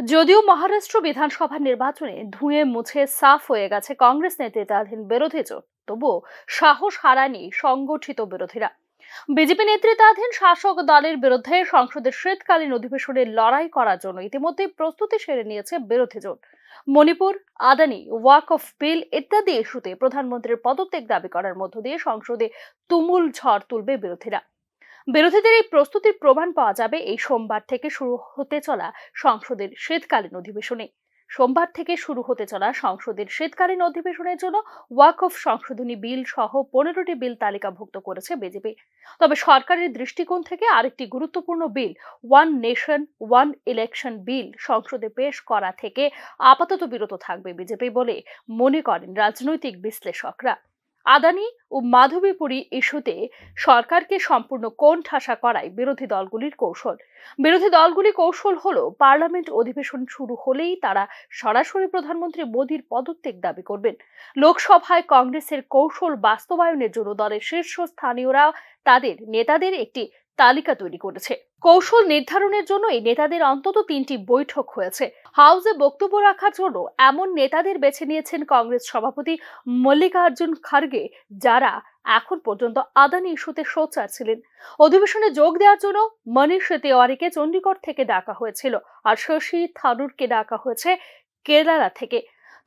যদিও মহারাষ্ট্র বিধানসভা নির্বাচনে ধুয়ে মুছে সাফ হয়ে গেছে কংগ্রেস নেতৃত্বাধীন বিরোধী জোট, তবুও সাহস হারায়নি সংগঠিত বিরোধীরা। বিজেপি নেতৃত্বাধীন শাসক দলের বিরুদ্ধে সংসদের শীতকালীন অধিবেশনে লড়াই করার জন্য ইতিমধ্যে প্রস্তুতি সেরে নিয়েছে বিরোধী জোট। মণিপুর, আদানি, ওয়াক অফ বিল ইত্যাদি ইস্যুতে প্রধানমন্ত্রীর পদত্যাগ দাবি করার মধ্য দিয়ে সংসদে তুমুল ঝড় তুলবে বিরোধীরা। বিরোধীদের এই প্রস্তুতির প্রমাণ পাওয়া যাবে এই সোমবার থেকে শুরু হতে চলা সংসদের শীতকালীন অধিবেশনে। সোমবার থেকে শুরু হতে চলা সংসদের শীতকালীন অধিবেশনের জন্য ওয়াকফ সংশোধনী বিল সহ 15টি বিল তালিকাভুক্ত করেছে বিজেপি। তবে সরকারের দৃষ্টিকোণ থেকে আরেকটি গুরুত্বপূর্ণ bill, one nation one election bill সংসদে পেশ করা থেকে আপাতত বিরত থাকবে বিজেপি বলে মনে করেন রাজনৈতিক বিশ্লেষকরা। আদানি ও মাধবীপুরী ইস্যুতে সরকারকে সম্পূর্ণ কোণঠাসা করাই বিরোধী দলগুলি কৌশল হলো পার্লামেন্ট অধিবেশন শুরু হলেই তারা সরাসরি প্রধানমন্ত্রী মোদীর পদত্যাগ দাবি করবেন। লোকসভায় কংগ্রেসের কৌশল বাস্তবায়নের জন্য দলের শীর্ষস্থানীয়রা তাদের নেতাদের একটি তালিকা তৈরি করেছে। কৌশল নির্ধারণের জন্য এই নেতাদের অন্তত 3টি বৈঠক হয়েছে। হাউসে বক্তব্য রাখার জন্য এমন নেতাদের বেছে নিয়েছেন কংগ্রেস সভাপতি মল্লিকার্জুন খার্গে, যারা এখন পর্যন্ত আদানি ইস্যুতে সোচ্চার ছিলেন। অধিবেশনে যোগ দেওয়ার জন্য মনীষ তিওয়ারিকে চণ্ডীগড় থেকে ডাকা হয়েছিল, আর শশী থারুরকে ডাকা হয়েছে কেরালা থেকে।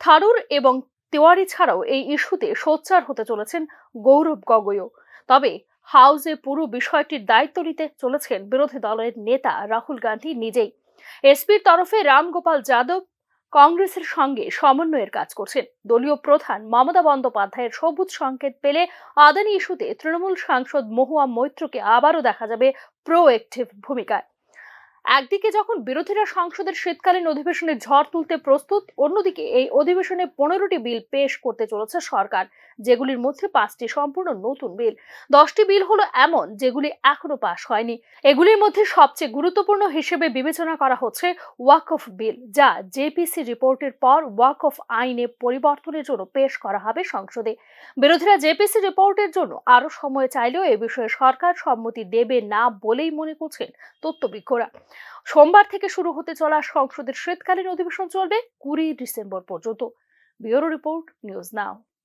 থারুর এবং তিওয়ারি ছাড়াও এই ইস্যুতে সোচ্চার হতে চলেছেন গৌরব গগৈও। তবে হাউসে পুরো বিষয়টির দায়িত্ব নিতে চলেছেন বিরোধী দলের নেতা রাহুল গান্ধী নিজেই। এসপির তরফে রামগোপাল যাদব কংগ্রেসের সঙ্গে সমন্বয়ের কাজ করছেন। দলীয় প্রধান মমতা বন্দ্যোপাধ্যায়ের সবুজ সংকেত পেলে আদানি ইস্যুতে তৃণমূল সাংসদ মহুয়া মৈত্রকে আবারও দেখা যাবে প্রোঅ্যাক্টিভ ভূমিকায়। একদিকে যখন বিরোধীরা সংসদের শীতকালীন অধিবেশনে ঝড় তুলতে প্রস্তুত, অন্যদিকে এই অধিবেশনে 15টি বিল পেশ করতে চলেছে সরকার, যেগুলির মধ্যে 5টি সম্পূর্ণ নতুন বিল। 10টি বিল হলো এমন যেগুলি এখনো পাশ হয়নি। এগুলির মধ্যে সবচেয়ে গুরুত্বপূর্ণ হিসেবে বিবেচনা করা হচ্ছে ওয়াকফ বিল, যা জেপিসি রিপোর্টের পর ওয়াকফ আইনে পরিবর্তনের জন্য পেশ করা হবে সংসদে। বিরোধীরা জেপিসি রিপোর্টের জন্য আরো সময় চাইলেও এ বিষয়ে সরকার সম্মতি দেবে না বলেই মনে করছেন তত্ত্ববিজ্ঞরা। সোমবার থেকে শুরু হতে চলা সংসদের শীতকালীন অধিবেশন চলবে 20 ডিসেম্বর পর্যন্ত। Bureau report, news now.